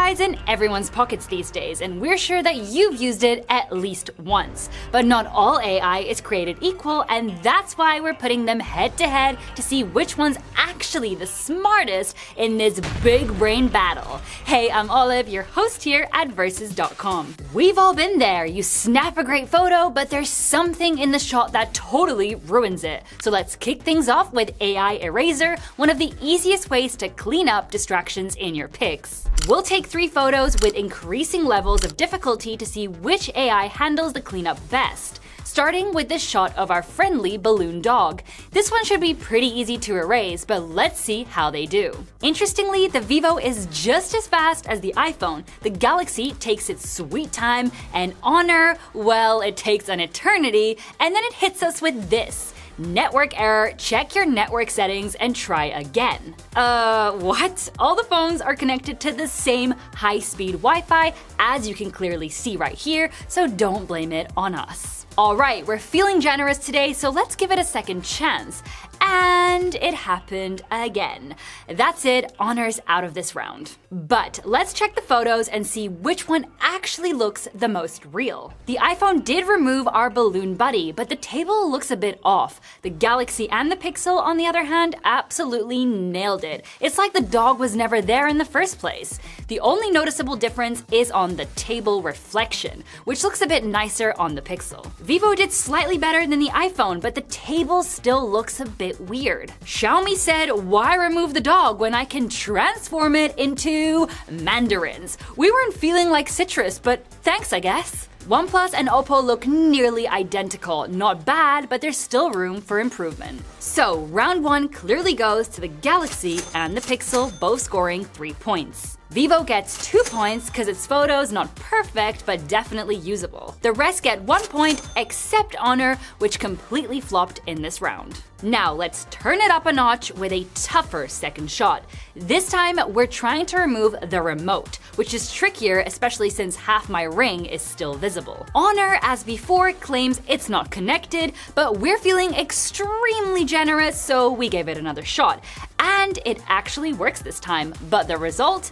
AI's in everyone's pockets these days, and we're sure that you've used it at least once. But not all AI is created equal, and that's why we're putting them head to head to see which one's actually the smartest in this big brain battle. Hey, I'm Olive, your host here at Versus.com. We've all been there. You snap a great photo, but there's something in the shot that totally ruins it. So let's kick things off with AI Eraser, one of the easiest ways to clean up distractions in your pics. We'll take 3 photos with increasing levels of difficulty to see which AI handles the cleanup best. Starting with this shot of our friendly balloon dog. This one should be pretty easy to erase, but let's see how they do. Interestingly, the Vivo is just as fast as the iPhone. The Galaxy takes its sweet time, and Honor, well, it takes an eternity, and then it hits us with this. Network error, check your network settings and try again. What? All the phones are connected to the same high-speed Wi-Fi, as you can clearly see right here, so don't blame it on us. Alright, we're feeling generous today, so let's give it a second chance. And it happened again. That's it, Honor's out of this round. But let's check the photos and see which one actually looks the most real. The iPhone did remove our balloon buddy, but the table looks a bit off. The Galaxy and the Pixel, on the other hand, absolutely nailed it. It's like the dog was never there in the first place. The only noticeable difference is on the table reflection, which looks a bit nicer on the Pixel. Vivo did slightly better than the iPhone, but the table still looks a bit weird. Xiaomi said, why remove the dog when I can transform it into mandarins? We weren't feeling like citrus, but thanks, I guess. OnePlus and Oppo look nearly identical. Not bad, but there's still room for improvement. So, round 1 clearly goes to the Galaxy and the Pixel, both scoring 3 points. Vivo gets 2 points because its photo's not perfect, but definitely usable. The rest get 1 point, except Honor, which completely flopped in this round. Now let's turn it up a notch with a tougher second shot. This time, we're trying to remove the remote, which is trickier, especially since half my ring is still visible. Honor, as before, claims it's not connected, but we're feeling extremely generous, so we gave it another shot. And it actually works this time, but the result?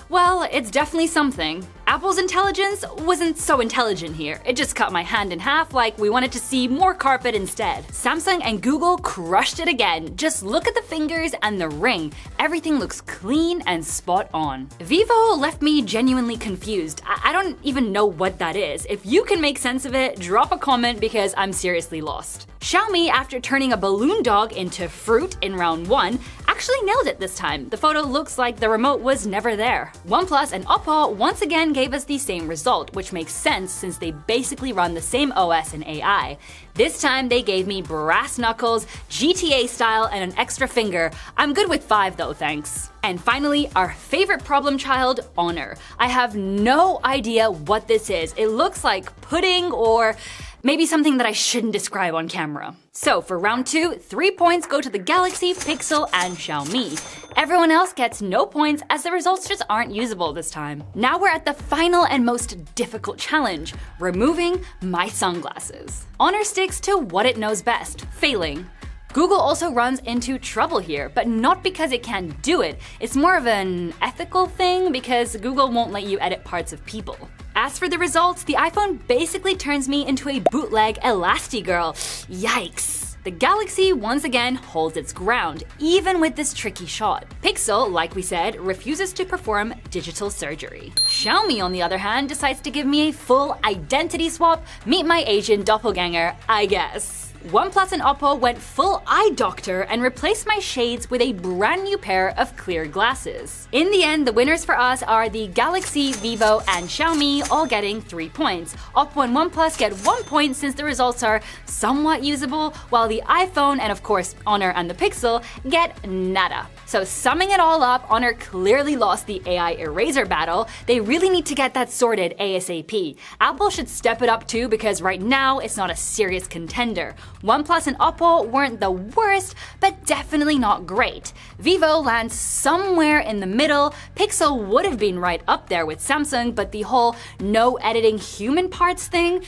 Well, it's definitely something. Apple's intelligence wasn't so intelligent here. It just cut my hand in half like we wanted to see more carpet instead. Samsung and Google crushed it again. Just look at the fingers and the ring. Everything looks clean and spot on. Vivo left me genuinely confused. I don't even know what that is. If you can make sense of it, drop a comment because I'm seriously lost. Xiaomi, after turning a balloon dog into fruit in round 1, actually nailed it this time. The photo looks like the remote was never there. OnePlus and Oppo once again gave us the same result, which makes sense since they basically run the same OS and AI. This time they gave me brass knuckles, GTA style, and an extra finger. I'm good with 5 though, thanks. And finally, our favorite problem child, Honor. I have no idea what this is. It looks like pudding or maybe something that I shouldn't describe on camera. So for round 2, 3 points go to the Galaxy, Pixel, and Xiaomi. Everyone else gets no points as the results just aren't usable this time. Now we're at the final and most difficult challenge, removing my sunglasses. Honor sticks to what it knows best, failing. Google also runs into trouble here, but not because it can't do it. It's more of an ethical thing because Google won't let you edit parts of people. As for the results, the iPhone basically turns me into a bootleg Elastigirl. Yikes. The Galaxy once again holds its ground, even with this tricky shot. Pixel, like we said, refuses to perform digital surgery. Xiaomi, on the other hand, decides to give me a full identity swap, meet my Asian doppelganger, I guess. OnePlus and Oppo went full eye doctor and replaced my shades with a brand new pair of clear glasses. In the end, the winners for us are the Galaxy, Vivo, and Xiaomi, all getting 3 points. Oppo and OnePlus get 1 point since the results are somewhat usable, while the iPhone and of course Honor and the Pixel get nada. So summing it all up, Honor clearly lost the AI eraser battle. They really need to get that sorted ASAP. Apple should step it up too because right now it's not a serious contender. OnePlus and Oppo weren't the worst, but definitely not great. Vivo lands somewhere in the middle. Pixel would have been right up there with Samsung, but the whole no editing human parts thing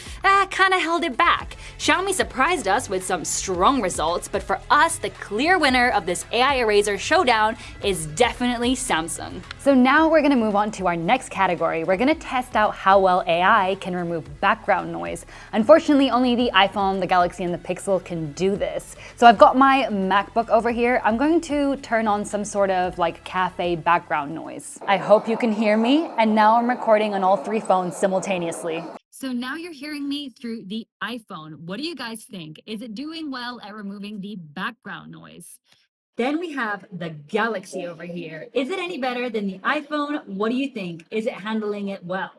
kinda held it back. Xiaomi surprised us with some strong results, but for us, the clear winner of this AI eraser showdown is definitely Samsung. So now we're gonna move on to our next category. We're gonna test out how well AI can remove background noise. Unfortunately, only the iPhone, the Galaxy, and the Pixel can do this. So I've got my MacBook over here. I'm going to turn on some sort of like cafe background noise. I hope you can hear me, and now I'm recording on all three phones simultaneously. So now you're hearing me through the iPhone. What do you guys think? Is it doing well at removing the background noise? Then we have the Galaxy over here. Is it any better than the iPhone? What do you think? Is it handling it well?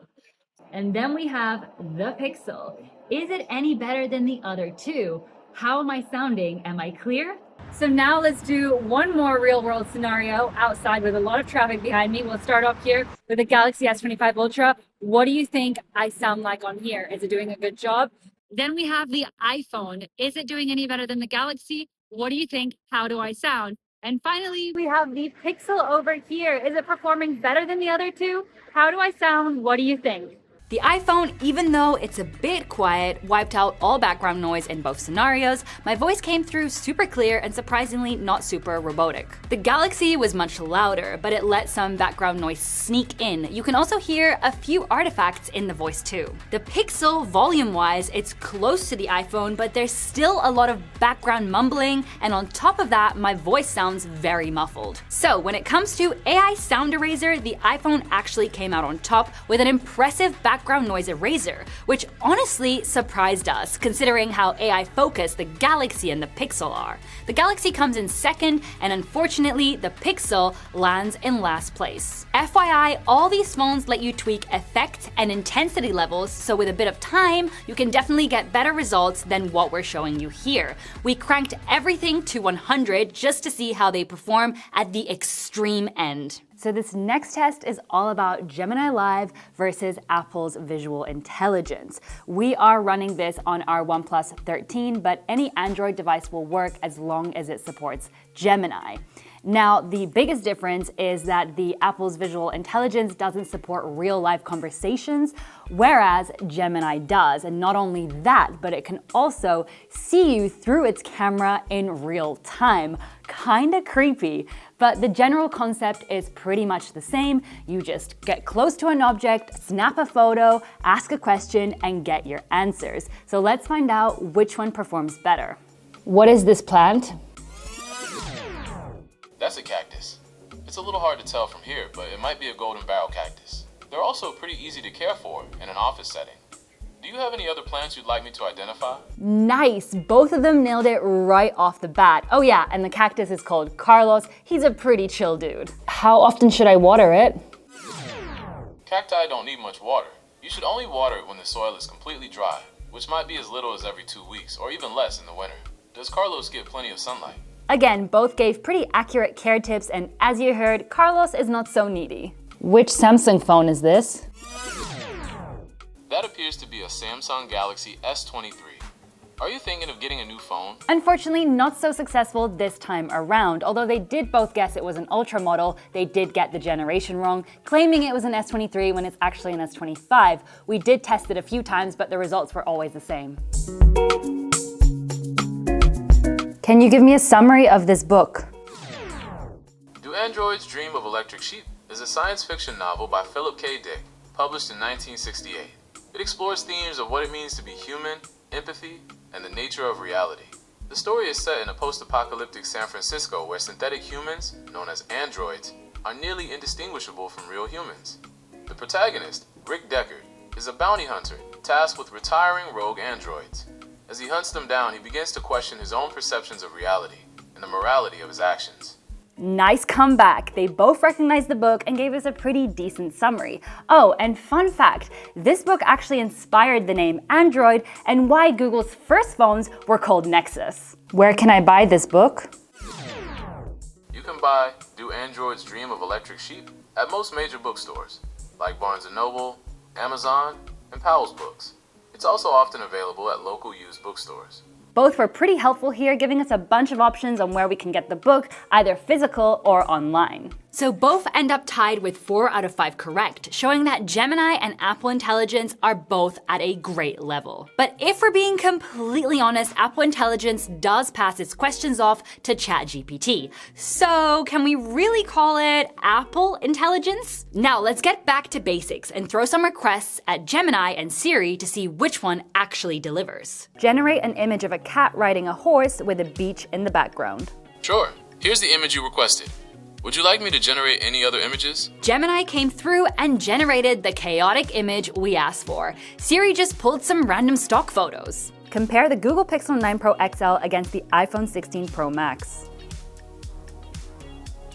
And then we have the Pixel. Is it any better than the other two? How am I sounding? Am I clear? So now let's do one more real world scenario outside with a lot of traffic behind me. We'll start off here with the Galaxy S25 Ultra. What do you think I sound like on here? Is it doing a good job? Then we have the iPhone. Is it doing any better than the Galaxy? What do you think? How do I sound? And finally, we have the Pixel over here. Is it performing better than the other two? How do I sound? What do you think? The iPhone, even though it's a bit quiet, wiped out all background noise in both scenarios. My voice came through super clear and surprisingly not super robotic. The Galaxy was much louder, but it let some background noise sneak in. You can also hear a few artifacts in the voice too. The Pixel, volume-wise, it's close to the iPhone, but there's still a lot of background mumbling, and on top of that, my voice sounds very muffled. So when it comes to AI sound eraser, the iPhone actually came out on top with an impressive background noise eraser, which honestly surprised us considering how AI focused the Galaxy and the Pixel are. The Galaxy comes in second, and unfortunately the Pixel lands in last place. FYI, all these phones let you tweak effect and intensity levels, so with a bit of time, you can definitely get better results than what we're showing you here. We cranked everything to 100 just to see how they perform at the extreme end. So this next test is all about Gemini Live versus Apple's visual intelligence. We are running this on our OnePlus 13, but any Android device will work as long as it supports Gemini. Now, the biggest difference is that the Apple's visual intelligence doesn't support real-life conversations, whereas Gemini does. And not only that, but it can also see you through its camera in real time. Kinda creepy, but the general concept is pretty much the same. You just get close to an object, snap a photo, ask a question, and get your answers. So let's find out which one performs better. What is this plant? That's a cactus. It's a little hard to tell from here, but it might be a golden barrel cactus. They're also pretty easy to care for in an office setting. Do you have any other plants you'd like me to identify? Nice, both of them nailed it right off the bat. Oh yeah, and the cactus is called Carlos. He's a pretty chill dude. How often should I water it? Cacti don't need much water. You should only water it when the soil is completely dry, which might be as little as every 2 weeks, or even less in the winter. Does Carlos get plenty of sunlight? Again, both gave pretty accurate care tips, and as you heard, Carlos is not so needy. Which Samsung phone is this? That appears to be a Samsung Galaxy S23. Are you thinking of getting a new phone? Unfortunately, not so successful this time around. Although they did both guess it was an Ultra model, they did get the generation wrong, claiming it was an S23 when it's actually an S25. We did test it a few times, but the results were always the same. Can you give me a summary of this book? Do Androids Dream of Electric Sheep is a science fiction novel by Philip K. Dick, published in 1968. It explores themes of what it means to be human, empathy, and the nature of reality. The story is set in a post-apocalyptic San Francisco where synthetic humans, known as androids, are nearly indistinguishable from real humans. The protagonist, Rick Deckard, is a bounty hunter tasked with retiring rogue androids. As he hunts them down, he begins to question his own perceptions of reality and the morality of his actions. Nice comeback. They both recognized the book and gave us a pretty decent summary. Oh, and fun fact, this book actually inspired the name Android and why Google's first phones were called Nexus. Where can I buy this book? You can buy Do Androids Dream of Electric Sheep at most major bookstores, like Barnes & Noble, Amazon, and Powell's Books. It's also often available at local used bookstores. Both were pretty helpful here, giving us a bunch of options on where we can get the book, either physical or online. So both end up tied with 4 out of 5 correct, showing that Gemini and Apple Intelligence are both at a great level. But if we're being completely honest, Apple Intelligence does pass its questions off to ChatGPT. So can we really call it Apple Intelligence? Now let's get back to basics and throw some requests at Gemini and Siri to see which one actually delivers. Generate an image of a cat riding a horse with a beach in the background. Sure, here's the image you requested. Would you like me to generate any other images? Gemini came through and generated the chaotic image we asked for. Siri just pulled some random stock photos. Compare the Google Pixel 9 Pro XL against the iPhone 16 Pro Max.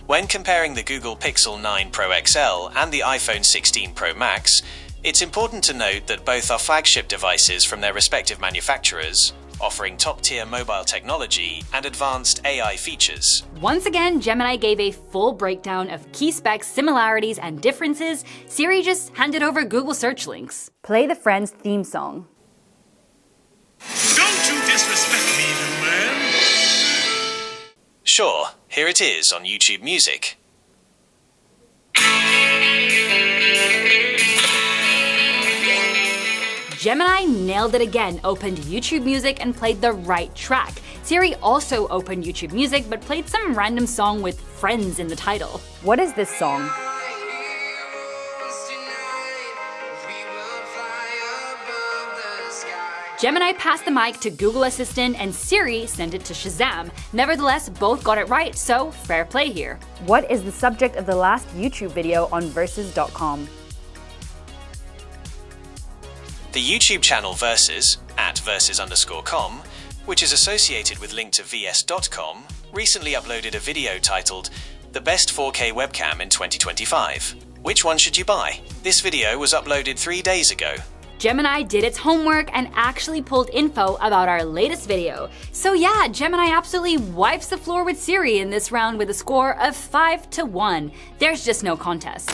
When comparing the Google Pixel 9 Pro XL and the iPhone 16 Pro Max, it's important to note that both are flagship devices from their respective manufacturers, offering top-tier mobile technology and advanced AI features. Once again, Gemini gave a full breakdown of key specs, similarities, and differences. Siri just handed over Google search links. Play the Friends theme song. Don't you disrespect me, little man. Sure, here it is on YouTube Music. Gemini nailed it again, opened YouTube Music and played the right track. Siri also opened YouTube Music but played some random song with Friends in the title. What is this song? Gemini passed the mic to Google Assistant and Siri sent it to Shazam. Nevertheless, both got it right, so fair play here. What is the subject of the last YouTube video on versus.com? The YouTube channel Versus, at versus_com, which is associated with link to vs.com, recently uploaded a video titled The Best 4K Webcam in 2025. Which one should you buy? This video was uploaded 3 days ago. Gemini did its homework and actually pulled info about our latest video. So yeah, Gemini absolutely wipes the floor with Siri in this round with a score of 5-1. There's just no contest.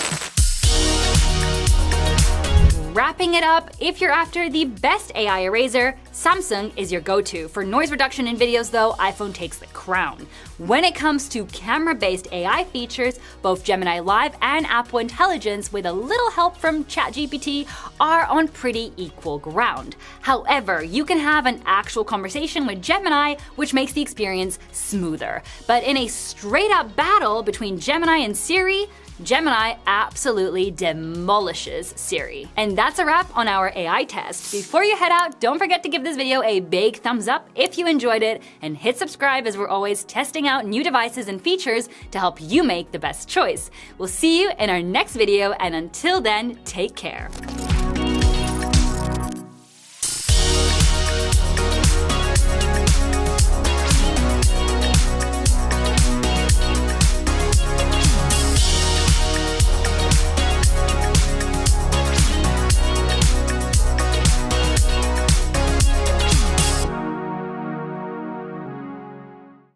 Wrapping it up, if you're after the best AI eraser, Samsung is your go-to. For noise reduction in videos though, iPhone takes the crown. When it comes to camera-based AI features, both Gemini Live and Apple Intelligence, with a little help from ChatGPT, are on pretty equal ground. However, you can have an actual conversation with Gemini, which makes the experience smoother. But in a straight-up battle between Gemini and Siri, Gemini absolutely demolishes Siri. And that's a wrap on our AI test. Before you head out, don't forget to give this video a big thumbs up if you enjoyed it, and hit subscribe as we're always testing out new devices and features to help you make the best choice. We'll see you in our next video, and until then, take care.